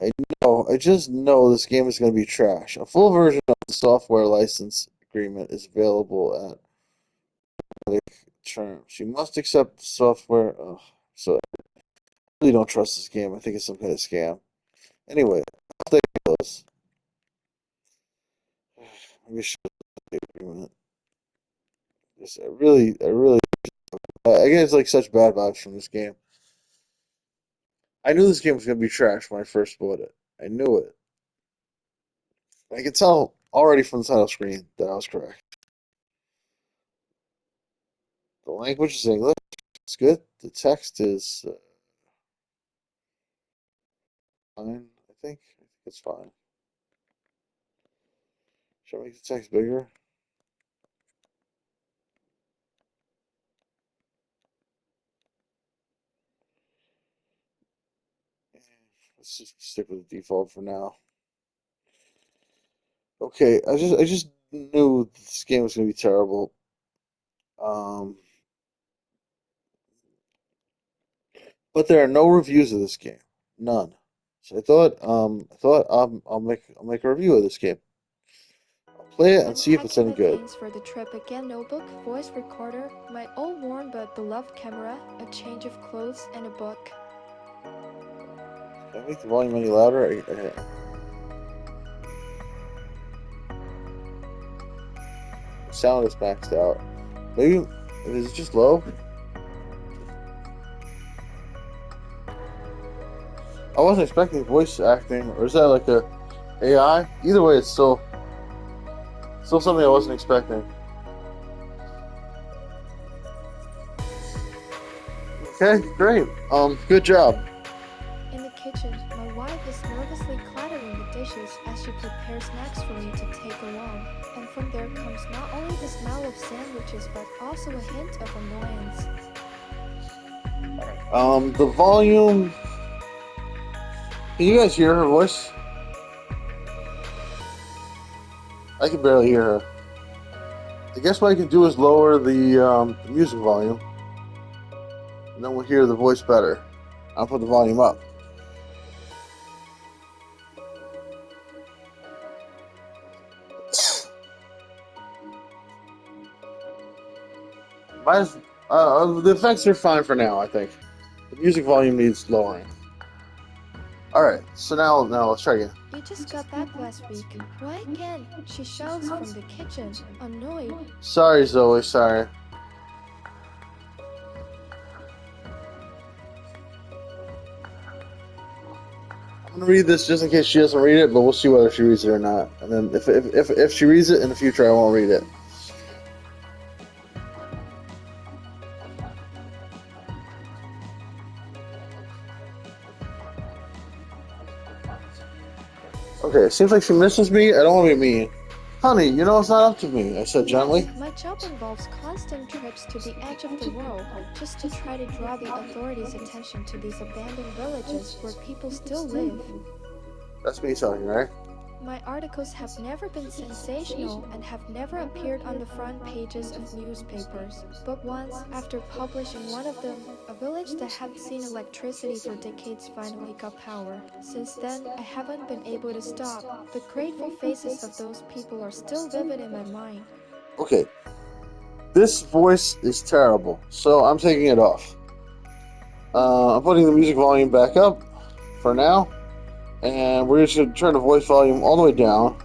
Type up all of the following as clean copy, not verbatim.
I know. I just know this game is going to be trash. A full version of the software license agreement is available at the terms. You must accept software. Ugh. So I really don't trust this game. I think it's some kind of scam. Anyway, I'll take those. Maybe I should take the agreement. I really, I get like such bad vibes from this game. I knew this game was going to be trash when I first bought it. I knew it. I could tell already from the title screen that I was correct. The language is English. It's good. The text is fine. I think it's fine. Should I make the text bigger? Eh, let's just stick with the default for now. Okay, I just knew this game was gonna be terrible. Um, but there are no reviews of this game, none. So I'll make a review of this game. I'll play it and see if it's Unpacking any my good. things for the trip again notebook, voice recorder, my old worn but beloved camera, a change of clothes, and a book. Can I make the volume any louder? The sound is maxed out. Maybe is it just low? I wasn't expecting voice acting, or is that like a AI? Either way, it's still something I wasn't expecting. Okay, great. Good job. In the kitchen, my wife is nervously clattering the dishes as she prepares snacks for me to take along. And from there comes not only the smell of sandwiches but also a hint of annoyance. The volume. Can you guys hear her voice? I can barely hear her. I guess what I can do is lower the music volume, and then we'll hear the voice better. I'll put the volume up. Might as, the effects are fine for now, I think. The music volume needs lowering. Alright, so now let's try again. You just got back last week. Why again? She shouts from the kitchen, annoyed. Sorry, Zoe, sorry. I'm gonna read this just in case she doesn't read it, but we'll see whether she reads it or not. And then if she reads it in the future, I won't read it. Okay, it seems like she misses me. I don't want to be mean. Honey, you know it's not up to me, I said Yes, gently. my job involves constant trips to the edge of the world just to try to draw the authorities' attention to these abandoned villages where people still live. That's me talking, right? My articles have never been sensational and have never appeared on the front pages of newspapers. But once, after publishing one of them, a village that had seen electricity for decades finally got power. Since then, I haven't been able to stop. The grateful faces of those people are still vivid in my mind. Okay, this voice is terrible, so I'm taking it off. I'm putting the music volume back up for now, and we're just gonna turn the voice volume all the way down.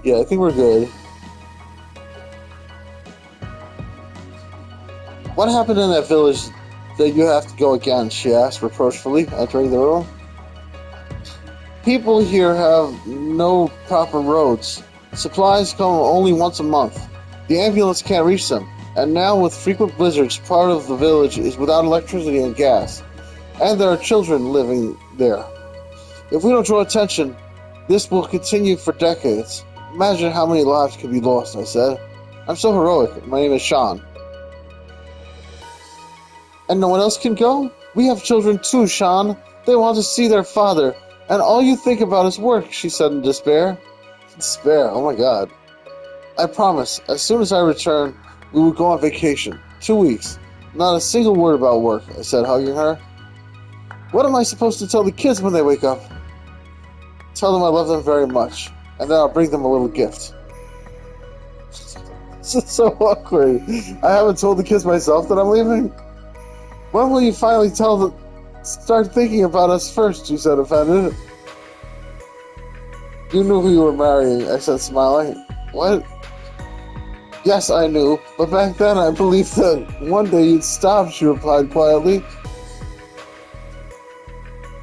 Yeah, I think we're good. What happened in that village that you have to go again? She asked reproachfully, entering the room. People here have no proper roads. Supplies come only once a month. The ambulance can't reach them. And now, with frequent blizzards, part of the village is without electricity and gas. And there are children living there. If we don't draw attention, this will continue for decades. Imagine how many lives could be lost, I said. I'm so heroic. My name is Sean. And no one else can go? We have children too, Sean. They want to see their father. And all you think about is work, she said in despair. Despair, oh my god. I promise, as soon as I return, we will go on vacation. 2 weeks. Not a single word about work, I said, hugging her. What am I supposed to tell the kids when they wake up? Tell them I love them very much, and then I'll bring them a little gift. This is so awkward. I haven't told the kids myself that I'm leaving. When will you finally tell them? Start thinking about us first, she said, offended. You knew who you were marrying, I said, smiling. What? Yes, I knew, but back then I believed that one day you'd stop, she replied quietly.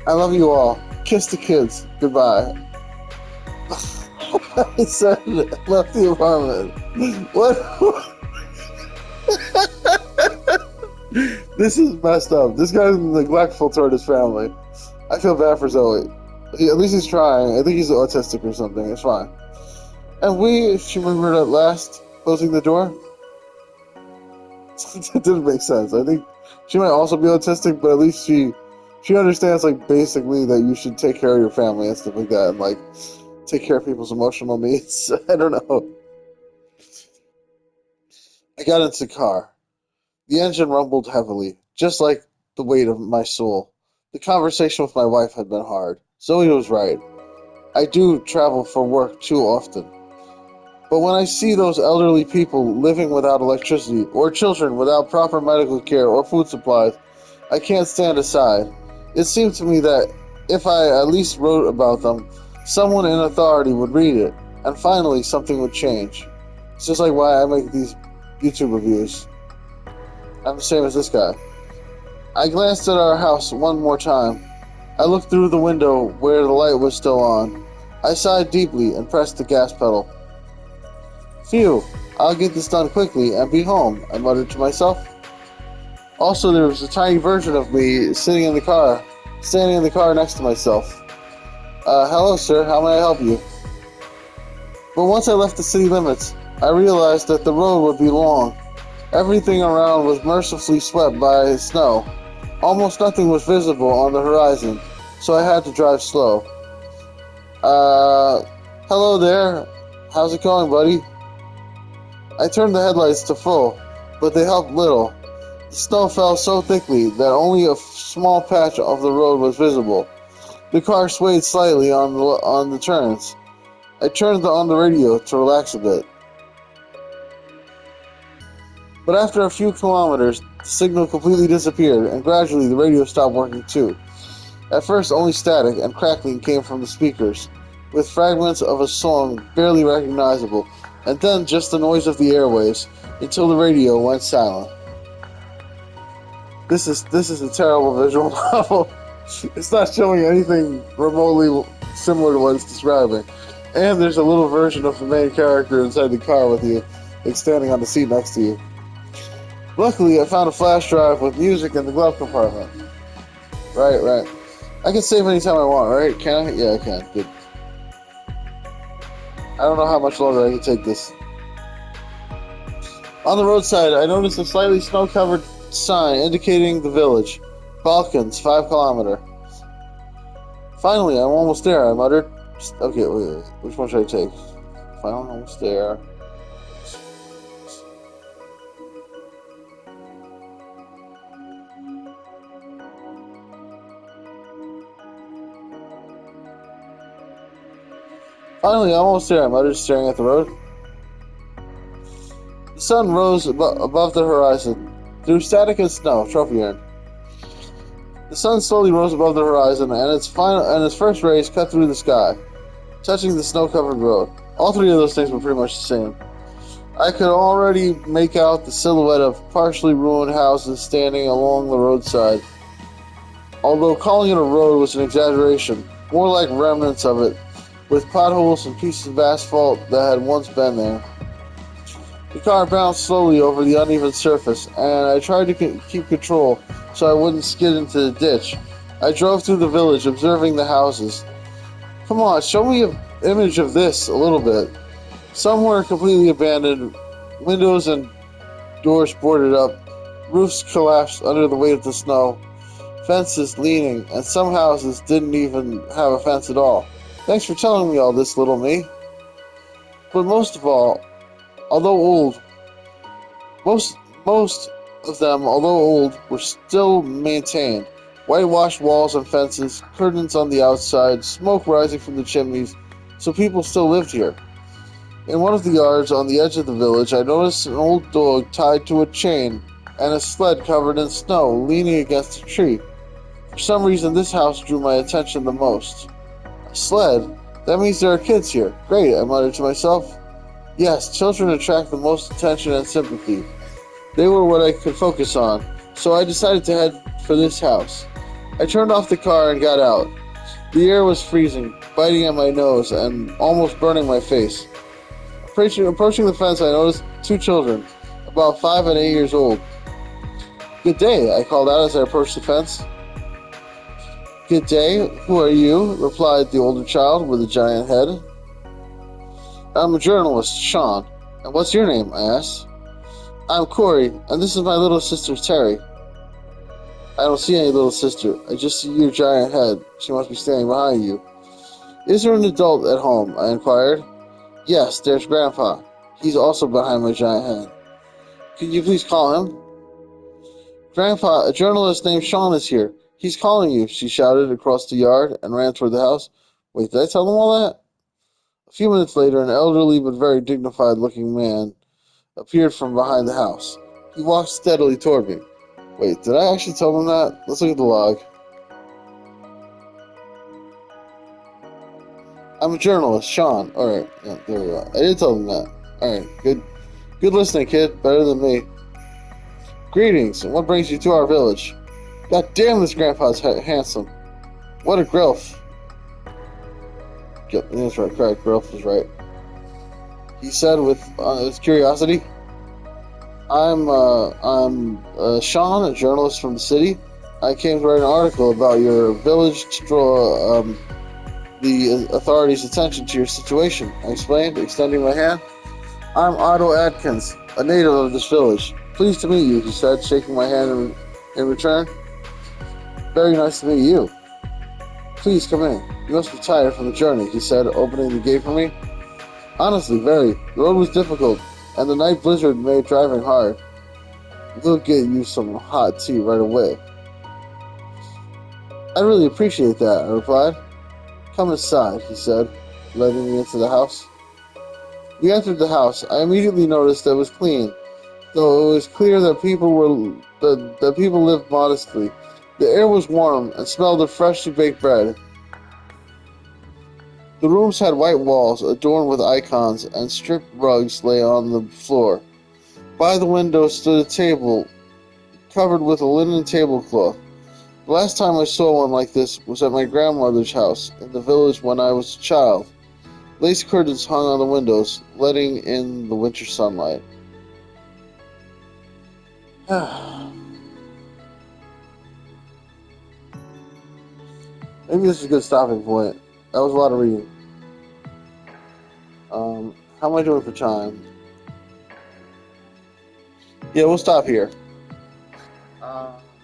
I love you all. Kiss the kids. Goodbye. I said, left the apartment. What? This is messed up. This guy's neglectful toward his family. I feel bad for Zoe. At least he's trying. I think he's autistic or something. It's fine. And she murmured at last, closing the door. It didn't make sense. I think she might also be autistic, but at least she understands, like, basically that you should take care of your family and stuff like that, and, like, take care of people's emotional needs. I don't know. I got into the car. The engine rumbled heavily, just like the weight of my soul. The conversation with my wife had been hard. Zoe was right. I do travel for work too often. But when I see those elderly people living without electricity, or children without proper medical care or food supplies, I can't stand aside. It seemed to me that if I at least wrote about them, someone in authority would read it, and finally something would change. It's just like why I make these YouTube reviews. I'm the same as this guy. I glanced at our house one more time. I looked through the window where the light was still on. I sighed deeply and pressed the gas pedal. Phew, I'll get this done quickly and be home, I muttered to myself. Also, there was a tiny version of me standing in the car next to myself. Hello, sir, how may I help you? But once I left the city limits, I realized that the road would be long. Everything around was mercifully swept by snow. Almost nothing was visible on the horizon, so I had to drive slow. Hello there. How's it going, buddy? I turned the headlights to full, but they helped little. The snow fell so thickly that only a small patch of the road was visible. The car swayed slightly on the turns. I turned on the radio to relax a bit. But after a few kilometers, the signal completely disappeared, and gradually the radio stopped working too. At first, only static and crackling came from the speakers, with fragments of a song barely recognizable, and then just the noise of the airwaves, until the radio went silent. This is a terrible visual novel. It's not showing anything remotely similar to what it's describing. And there's a little version of the main character inside the car with you, like standing on the seat next to you. Luckily, I found a flash drive with music in the glove compartment. Right. I can save anytime I want, right? Can I? Yeah, I can. Good. I don't know how much longer I can take this. On the roadside, I noticed a slightly snow-covered sign indicating the village. Balkans, 5 kilometer. Finally, I'm almost there, I muttered. Okay, wait. Which one should I take? Finally, almost there. Finally, almost there, I muttered, staring at the road. The sun rose above the horizon. Through static and snow, trophy earned. The sun slowly rose above the horizon, and its first rays cut through the sky, touching the snow-covered road. All three of those things were pretty much the same. I could already make out the silhouette of partially ruined houses standing along the roadside. Although calling it a road was an exaggeration, more like remnants of it, with potholes and pieces of asphalt that had once been there. The car bounced slowly over the uneven surface, and I tried to keep control so I wouldn't skid into the ditch. I drove through the village, observing the houses. Come on, show me an image of this a little bit. Some were completely abandoned, windows and doors boarded up, roofs collapsed under the weight of the snow, fences leaning, and some houses didn't even have a fence at all. Thanks for telling me all this, little me. But most of all, Although old, most of them, although old, were still maintained. Whitewashed walls and fences, curtains on the outside, smoke rising from the chimneys, so people still lived here. In one of the yards on the edge of the village, I noticed an old dog tied to a chain and a sled covered in snow leaning against a tree. For some reason, this house drew my attention the most. A sled? That means there are kids here. Great, I muttered to myself. Yes, children attract the most attention and sympathy. They were what I could focus on, so I decided to head for this house. I turned off the car and got out. The air was freezing, biting at my nose and almost burning my face. Approaching the fence, I noticed two children, about 5 and 8 years old. Good day, I called out as I approached the fence. Good day, who are you? Replied the older child with a giant head. I'm a journalist, Sean. And what's your name? I asked. I'm Corey, and this is my little sister, Terry. I don't see any little sister. I just see your giant head. She must be standing behind you. Is there an adult at home? I inquired. Yes, there's Grandpa. He's also behind my giant head. Could you please call him? Grandpa, a journalist named Sean is here. He's calling you, she shouted across the yard and ran toward the house. Wait, did I tell them all that? A few minutes later, an elderly but very dignified-looking man appeared from behind the house. He walked steadily toward me. Wait, did I actually tell them that? Let's look at the log. I'm a journalist, Sean. Alright, yeah, there we go. I did tell them that. Alright, good listening, kid. Better than me. Greetings, and what brings you to our village? God damn, this grandpa's handsome. What a growth. Yep, that's right, correct. Growth was right. He said with curiosity, I'm Sean, a journalist from the city. I came to write an article about your village to draw the authorities' attention to your situation. I explained, extending my hand. I'm Otto Adkins, a native of this village. Pleased to meet you, he said, shaking my hand in return. Very nice to meet you. Please come in. You must be tired from the journey, he said, opening the gate for me. Honestly, very. The road was difficult, and the night blizzard made driving hard. We'll get you some hot tea right away. I really appreciate that, I replied. Come inside, he said, letting me into the house. We entered the house. I immediately noticed that it was clean, though it was clear that people lived modestly. The air was warm and smelled of freshly baked bread. The rooms had white walls adorned with icons, and stripped rugs lay on the floor. By the window stood a table covered with a linen tablecloth. The last time I saw one like this was at my grandmother's house in the village when I was a child. Lace curtains hung on the windows, letting in the winter sunlight. Maybe this is a good stopping point. That was a lot of reading. How am I doing for time? Yeah, we'll stop here.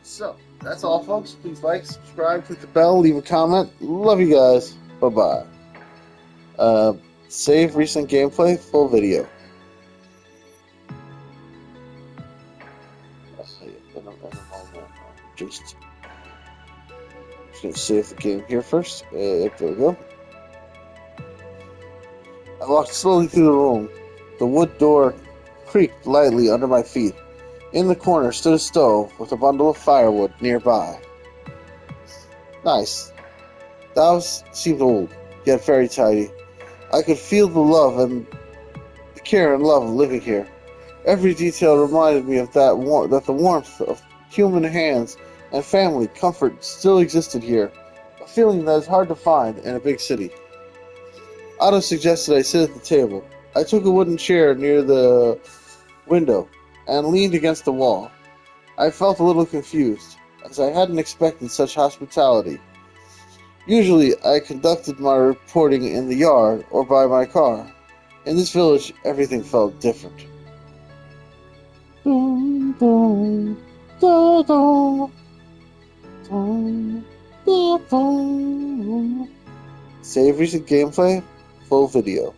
So, that's all, folks. Please like, subscribe, click the bell, leave a comment. Love you guys. Bye-bye. Save recent gameplay, full video. Just gonna save the game here first. There we go. I walked slowly through the room. The wood door creaked lightly under my feet. In the corner stood a stove with a bundle of firewood nearby. Nice. The house seemed old, yet very tidy. I could feel the love and the care and love of living here. Every detail reminded me of that the warmth of human hands and family comfort still existed here, a feeling that is hard to find in a big city. Otto suggested I sit at the table. I took a wooden chair near the window and leaned against the wall. I felt a little confused, as I hadn't expected such hospitality. Usually, I conducted my reporting in the yard or by my car. In this village, everything felt different. Save recent gameplay, full video.